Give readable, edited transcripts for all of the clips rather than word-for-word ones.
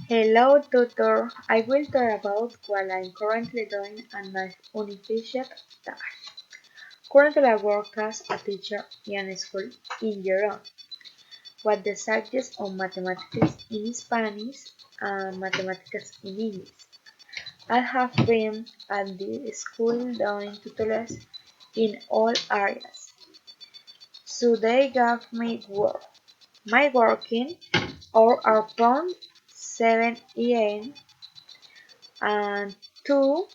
Hello, tutor. I will talk about what I'm currently doing and my unofficial task. Currently, I work as a teacher in a school in Iran, with the subjects of mathematics in Spanish and mathematics in English. I have been at the school doing tutorials in all areas, so they gave me work. My working hours are from 7 a.m. and 2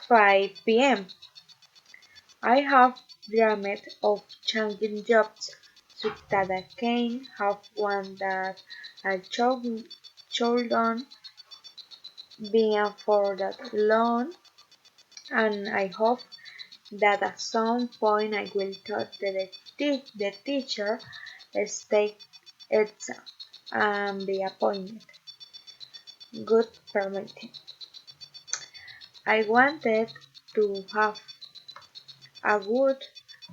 5 p.m. I have dreamed of changing jobs so that I can have one that I children being for that long, and I hope that at some point I will talk to the teacher, take exam, and be appointed. Good permitting. I wanted to have a good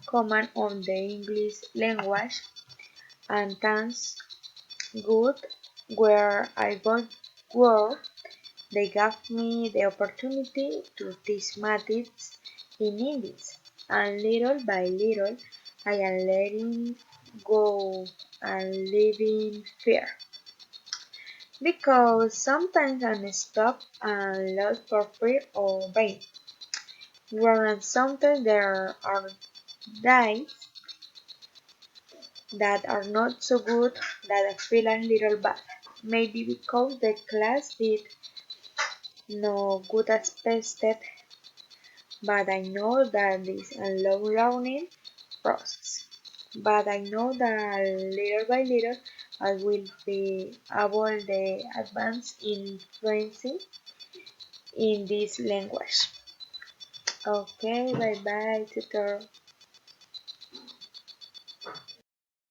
command on the English language, and thanks good where I got work, they gave me the opportunity to teach maths in English, and little by little I am letting go and living fear. Because sometimes I stop and look for free or vain, whereas sometimes there are days that are not so good that I feel a little bad. Maybe because the class did no good as expected, but I know that this is a long learning process. But I know that little by little I will be able to advance in fluency in this language. Okay, bye bye, tutor.